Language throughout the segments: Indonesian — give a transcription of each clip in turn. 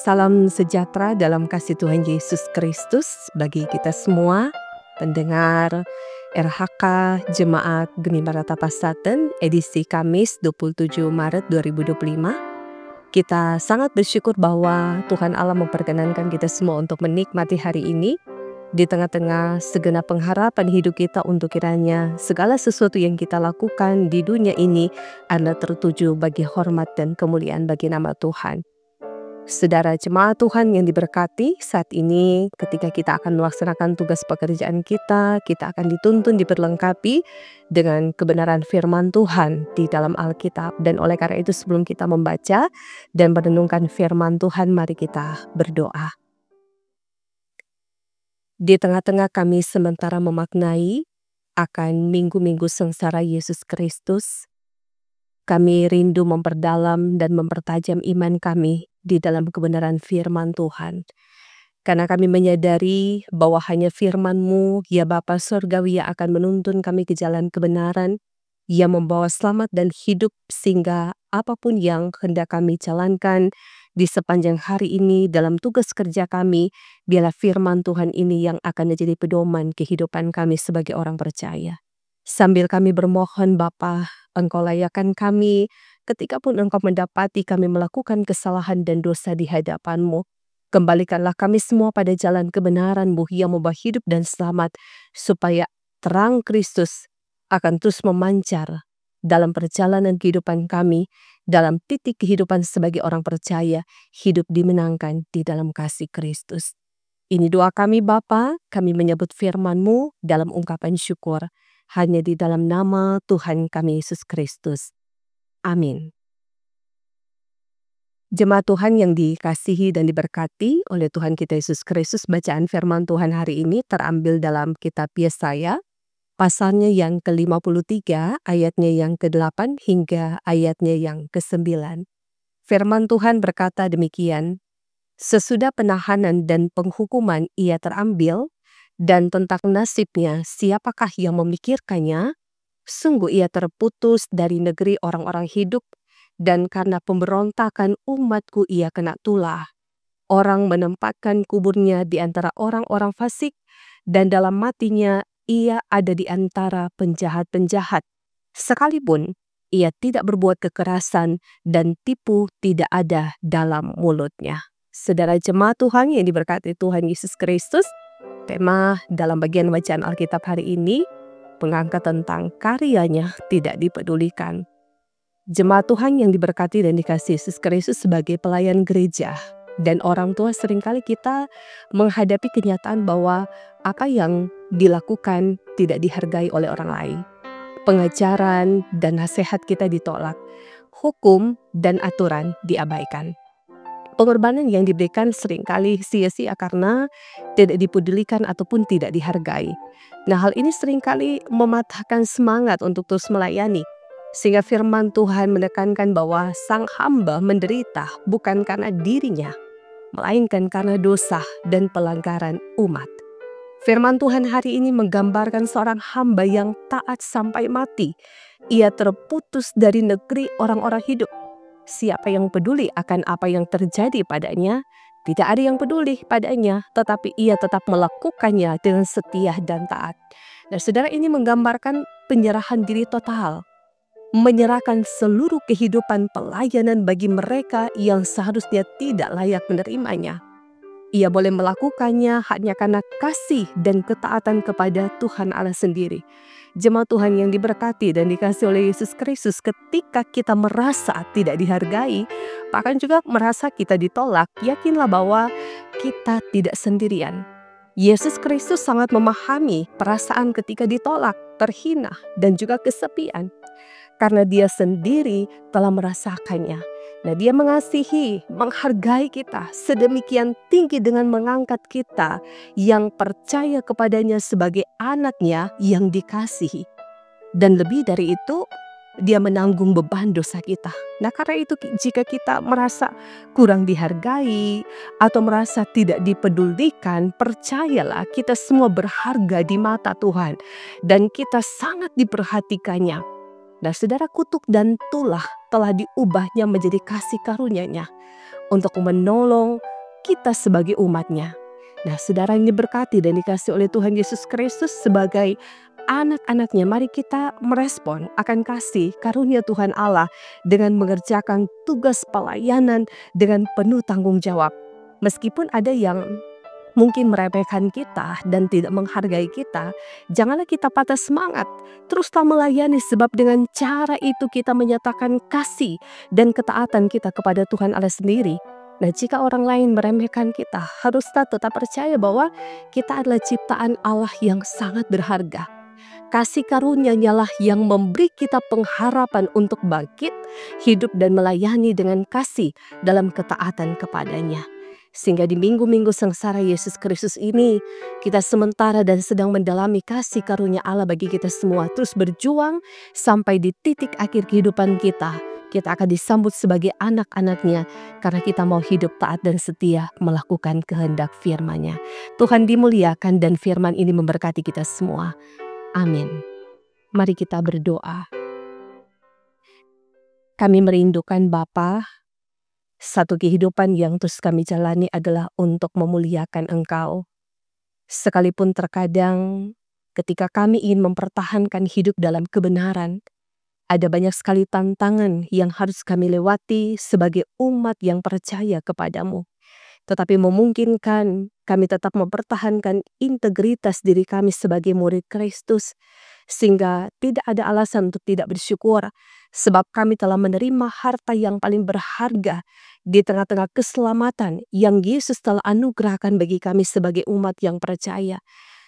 Salam sejahtera dalam kasih Tuhan Yesus Kristus bagi kita semua, pendengar RHK Jemaat Geni Maranatha Pasaten edisi Kamis 27 Maret 2025. Kita sangat bersyukur bahwa Tuhan Allah memperkenankan kita semua untuk menikmati hari ini di tengah-tengah segenap pengharapan hidup kita untuk kiranya segala sesuatu yang kita lakukan di dunia ini adalah tertuju bagi hormat dan kemuliaan bagi nama Tuhan. Saudara jemaat Tuhan yang diberkati, saat ini ketika kita akan melaksanakan tugas pekerjaan kita akan dituntun diperlengkapi dengan kebenaran firman Tuhan di dalam Alkitab. Dan oleh karena itu sebelum kita membaca dan merenungkan firman Tuhan, mari kita berdoa. Di tengah-tengah kami sementara memaknai akan minggu-minggu sengsara Yesus Kristus, kami rindu memperdalam dan mempertajam iman kami di dalam kebenaran firman Tuhan. Karena kami menyadari bahwa hanya firman-Mu, ya Bapa Surgawi, yang akan menuntun kami ke jalan kebenaran, yang membawa selamat dan hidup, sehingga apapun yang hendak kami jalankan di sepanjang hari ini dalam tugas kerja kami, biarlah firman Tuhan ini yang akan menjadi pedoman kehidupan kami sebagai orang percaya. Sambil kami bermohon Bapa, Engkau layakkan kami ketika pun Engkau mendapati kami melakukan kesalahan dan dosa di hadapan-Mu. Kembalikanlah kami semua pada jalan kebenaran-Mu yang membawa hidup dan selamat, supaya terang Kristus akan terus memancar dalam perjalanan kehidupan kami, dalam titik kehidupan sebagai orang percaya, hidup dimenangkan di dalam kasih Kristus. Ini doa kami Bapa, kami menyebut firman-Mu dalam ungkapan syukur, hanya di dalam nama Tuhan kami Yesus Kristus. Amin. Jemaat Tuhan yang dikasihi dan diberkati oleh Tuhan kita Yesus Kristus, bacaan firman Tuhan hari ini terambil dalam kitab Yesaya, pasalnya yang ke-53, ayatnya yang ke-8 hingga ayatnya yang ke-9. Firman Tuhan berkata demikian, "Sesudah penahanan dan penghukuman ia terambil, dan tentang nasibnya siapakah yang memikirkannya? Sungguh ia terputus dari negeri orang-orang hidup, dan karena pemberontakan umatku ia kena tulah. Orang menempatkan kuburnya di antara orang-orang fasik, dan dalam matinya ia ada di antara penjahat-penjahat. Sekalipun ia tidak berbuat kekerasan, dan tipu tidak ada dalam mulutnya." Saudara jemaat Tuhan yang diberkati Tuhan Yesus Kristus, tema dalam bagian bacaan Alkitab hari ini mengangkat tentang karyanya tidak dipedulikan. Jemaat Tuhan yang diberkati dan dikasihi Yesus Kristus, sebagai pelayan gereja dan orang tua, seringkali kita menghadapi kenyataan bahwa apa yang dilakukan tidak dihargai oleh orang lain. Pengajaran dan nasihat kita ditolak, hukum dan aturan diabaikan. Pengorbanan yang diberikan seringkali sia-sia karena tidak dipedulikan ataupun tidak dihargai. Nah, hal ini seringkali mematahkan semangat untuk terus melayani. Sehingga firman Tuhan menekankan bahwa sang hamba menderita bukan karena dirinya, melainkan karena dosa dan pelanggaran umat. Firman Tuhan hari ini menggambarkan seorang hamba yang taat sampai mati. Ia terputus dari negeri orang-orang hidup. Siapa yang peduli akan apa yang terjadi padanya? Tidak ada yang peduli padanya, tetapi ia tetap melakukannya dengan setia dan taat. Dan saudara, ini menggambarkan penyerahan diri total, menyerahkan seluruh kehidupan pelayanan bagi mereka yang seharusnya tidak layak menerimanya. Ia boleh melakukannya hanya karena kasih dan ketaatan kepada Tuhan Allah sendiri. Jemaat Tuhan yang diberkati dan dikasihi oleh Yesus Kristus, ketika kita merasa tidak dihargai, bahkan juga merasa kita ditolak, yakinlah bahwa kita tidak sendirian. Yesus Kristus sangat memahami perasaan ketika ditolak, terhina, dan juga kesepian. Karena dia sendiri telah merasakannya. Nah, dia mengasihi, menghargai kita sedemikian tinggi dengan mengangkat kita yang percaya kepadanya sebagai anaknya yang dikasihi. Dan lebih dari itu, dia menanggung beban dosa kita. Nah, karena itu jika kita merasa kurang dihargai atau merasa tidak dipedulikan, percayalah kita semua berharga di mata Tuhan. Dan kita sangat diperhatikannya. Nah, saudara, kutuk dan tulah telah diubahnya menjadi kasih karunia-Nya untuk menolong, kita sebagai umatnya. Nah, saudara yang diberkati dan dikasih oleh Tuhan Yesus Kristus sebagai anak-anaknya, mari kita merespon akan kasih karunia Tuhan Allah dengan mengerjakan tugas pelayanan dengan penuh tanggung jawab. Meskipun ada yang mungkin meremehkan kita dan tidak menghargai kita, janganlah kita patah semangat. Teruslah melayani, sebab dengan cara itu kita menyatakan kasih dan ketaatan kita kepada Tuhan Allah sendiri. Nah, jika orang lain meremehkan kita, haruslah tetap percaya bahwa kita adalah ciptaan Allah yang sangat berharga. Kasih karunia-Nya lah yang memberi kita pengharapan untuk bangkit, hidup dan melayani dengan kasih dalam ketaatan kepadanya. Sehingga di minggu-minggu sengsara Yesus Kristus ini, kita sementara dan sedang mendalami kasih karunia Allah bagi kita semua. Terus berjuang sampai di titik akhir kehidupan kita. Kita akan disambut sebagai anak-anaknya karena kita mau hidup taat dan setia melakukan kehendak firman-Nya. Tuhan dimuliakan dan firman ini memberkati kita semua. Amin. Mari kita berdoa. Kami merindukan Bapa. Satu kehidupan yang terus kami jalani adalah untuk memuliakan Engkau. Sekalipun terkadang ketika kami ingin mempertahankan hidup dalam kebenaran, ada banyak sekali tantangan yang harus kami lewati sebagai umat yang percaya kepadamu. Tetapi memungkinkan kami tetap mempertahankan integritas diri kami sebagai murid Kristus, sehingga tidak ada alasan untuk tidak bersyukur, sebab kami telah menerima harta yang paling berharga di tengah-tengah keselamatan yang Yesus telah anugerahkan bagi kami sebagai umat yang percaya.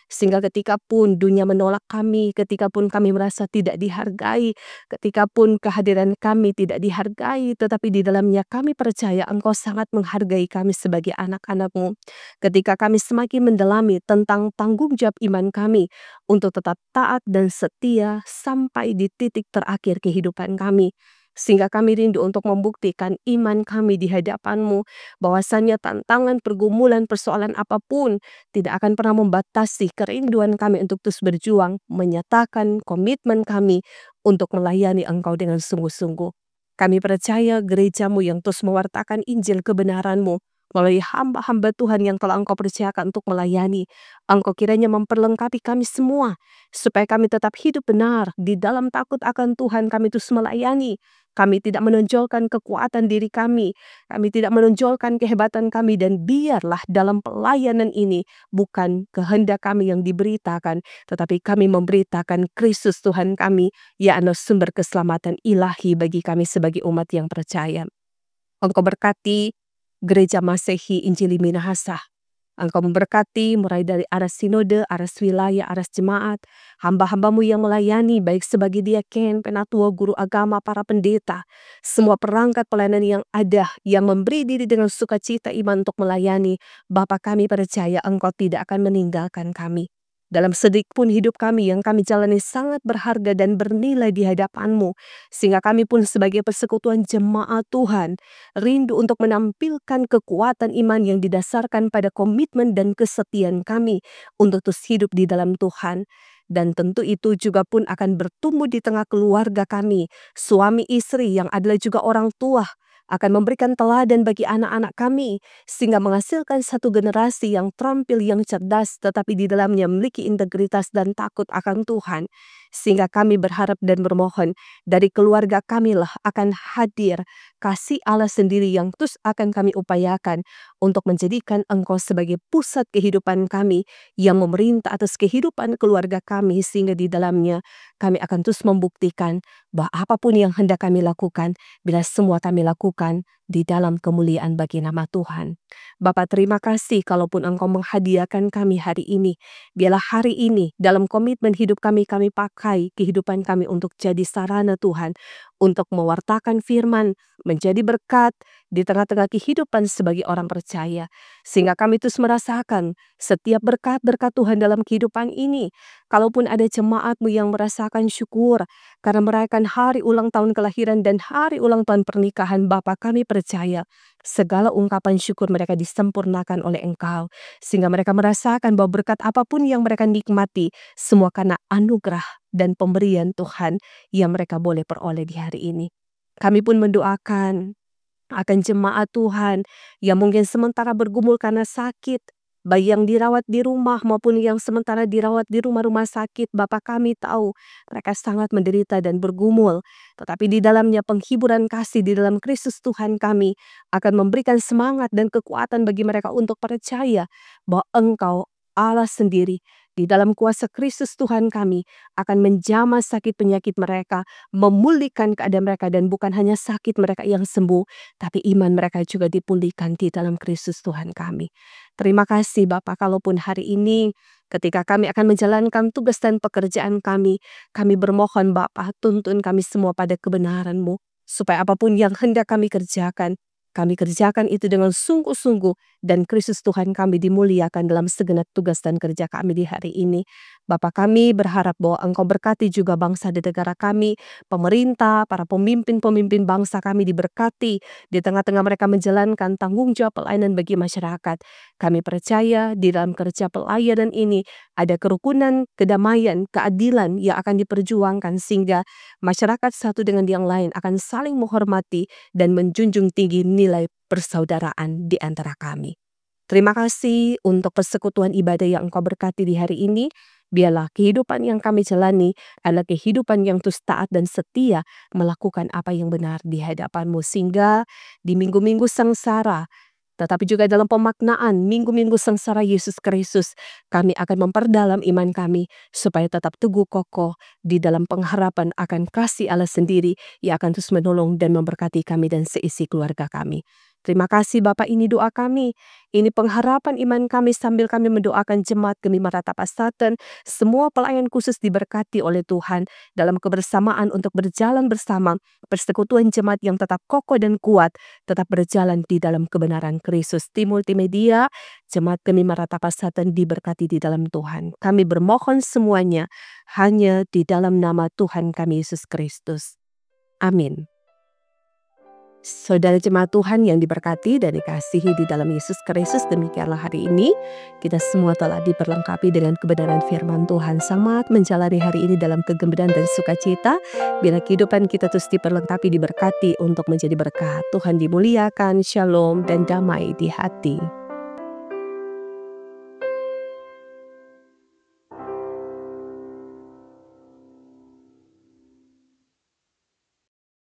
Sehingga ketika pun dunia menolak kami, ketika pun kami merasa tidak dihargai, ketika pun kehadiran kami tidak dihargai, tetapi di dalamnya kami percaya Engkau sangat menghargai kami sebagai anak-anak-Mu. Ketika kami semakin mendalami tentang tanggung jawab iman kami untuk tetap taat dan setia sampai di titik terakhir kehidupan kami. Sehingga kami rindu untuk membuktikan iman kami di hadapan-Mu, bahwasannya tantangan, pergumulan, persoalan apapun tidak akan pernah membatasi kerinduan kami untuk terus berjuang, menyatakan komitmen kami untuk melayani Engkau dengan sungguh-sungguh. Kami percaya gereja-Mu yang terus mewartakan Injil kebenaran-Mu, melalui hamba-hamba Tuhan yang telah Engkau percayakan untuk melayani. Engkau kiranya memperlengkapi kami semua, supaya kami tetap hidup benar di dalam takut akan Tuhan. Kami terus melayani. Kami tidak menonjolkan kekuatan diri kami tidak menonjolkan kehebatan kami, dan biarlah dalam pelayanan ini bukan kehendak kami yang diberitakan, tetapi kami memberitakan Kristus Tuhan kami, yakni sumber keselamatan ilahi bagi kami sebagai umat yang percaya. Engkau berkati Gereja Masehi Injili Minahasa. Engkau memberkati mulai dari aras sinode, aras wilayah, aras jemaat, hamba-hambamu yang melayani baik sebagai diaken, penatua, guru agama, para pendeta, semua perangkat pelayanan yang ada yang memberi diri dengan sukacita iman untuk melayani. Bapa, kami percaya Engkau tidak akan meninggalkan kami. Dalam sedikit pun hidup kami yang kami jalani sangat berharga dan bernilai di hadapan-Mu, sehingga kami pun sebagai persekutuan jemaat Tuhan rindu untuk menampilkan kekuatan iman yang didasarkan pada komitmen dan kesetiaan kami untuk terus hidup di dalam Tuhan. Dan tentu itu juga pun akan bertumbuh di tengah keluarga kami, suami istri yang adalah juga orang tua, akan memberikan teladan bagi anak-anak kami, sehingga menghasilkan satu generasi yang terampil, yang cerdas, tetapi di dalamnya memiliki integritas dan takut akan Tuhan. Sehingga kami berharap dan bermohon dari keluarga kamilah akan hadir kasih Allah sendiri yang terus akan kami upayakan untuk menjadikan Engkau sebagai pusat kehidupan kami yang memerintah atas kehidupan keluarga kami, sehingga di dalamnya kami akan terus membuktikan bahwa apapun yang hendak kami lakukan, bila semua kami lakukan di dalam kemuliaan bagi nama Tuhan. Bapa, terima kasih kalaupun Engkau menghadiahkan kami hari ini. Biarlah hari ini dalam komitmen hidup kami pakai kehidupan kami untuk jadi sarana Tuhan, untuk mewartakan firman, menjadi berkat di tengah-tengah kehidupan sebagai orang percaya. Sehingga kami terus merasakan setiap berkat-berkat Tuhan dalam kehidupan ini. Kalaupun ada jemaat-Mu yang merasakan syukur karena merayakan hari ulang tahun kelahiran dan hari ulang tahun pernikahan, Bapa, kami percaya segala ungkapan syukur mereka disempurnakan oleh Engkau, sehingga mereka merasakan bahwa berkat apapun yang mereka nikmati, semua karena anugerah dan pemberian Tuhan yang mereka boleh peroleh di hari ini. Kami pun mendoakan akan jemaat Tuhan yang mungkin sementara bergumul karena sakit, baik yang dirawat di rumah maupun yang sementara dirawat di rumah-rumah sakit. Bapa, kami tahu mereka sangat menderita dan bergumul, tetapi di dalamnya penghiburan kasih di dalam Kristus Tuhan kami akan memberikan semangat dan kekuatan bagi mereka untuk percaya bahwa Engkau Allah sendiri di dalam kuasa Kristus Tuhan kami akan menjamah sakit penyakit mereka, memulihkan keadaan mereka, dan bukan hanya sakit mereka yang sembuh, tapi iman mereka juga dipulihkan di dalam Kristus Tuhan kami. Terima kasih Bapa, kalaupun hari ini ketika kami akan menjalankan tugas dan pekerjaan kami bermohon Bapa, tuntun kami semua pada kebenaran-Mu, supaya apapun yang hendak kami kerjakan itu dengan sungguh-sungguh, dan Kristus Tuhan kami dimuliakan dalam segenap tugas dan kerja kami di hari ini. Bapa, kami berharap bahwa Engkau berkati juga bangsa di negara kami, pemerintah, para pemimpin-pemimpin bangsa kami diberkati di tengah-tengah mereka menjalankan tanggung jawab pelayanan bagi masyarakat. Kami percaya di dalam kerja pelayanan ini ada kerukunan, kedamaian, keadilan yang akan diperjuangkan, sehingga masyarakat satu dengan yang lain akan saling menghormati dan menjunjung tinggi nilai persaudaraan di antara kami. Terima kasih untuk persekutuan ibadah yang Engkau berkati di hari ini. Biarlah kehidupan yang kami jalani adalah kehidupan yang terus taat dan setia melakukan apa yang benar di hadapan-Mu, sehingga di minggu-minggu sengsara, tetapi juga dalam pemaknaan minggu-minggu sengsara Yesus Kristus, kami akan memperdalam iman kami supaya tetap teguh kokoh di dalam pengharapan akan kasih Allah sendiri yang akan terus menolong dan memberkati kami dan seisi keluarga kami. Terima kasih Bapak, ini doa kami, ini pengharapan iman kami sambil kami mendoakan jemaat Gemi Maranatha Pasaten. Semua pelayan khusus diberkati oleh Tuhan dalam kebersamaan untuk berjalan bersama, persekutuan jemaat yang tetap kokoh dan kuat, tetap berjalan di dalam kebenaran Kristus. Tim Multimedia, jemaat Gemi Maranatha Pasaten diberkati di dalam Tuhan. Kami bermohon semuanya hanya di dalam nama Tuhan kami Yesus Kristus. Amin. Saudara jemaat Tuhan yang diberkati dan dikasihi di dalam Yesus Kristus, demikianlah hari ini kita semua telah diperlengkapi dengan kebenaran firman Tuhan. Selamat menjalani hari ini dalam kegembiraan dan sukacita. Bila kehidupan kita terus diperlengkapi, diberkati untuk menjadi berkat. Tuhan dimuliakan, shalom dan damai di hati.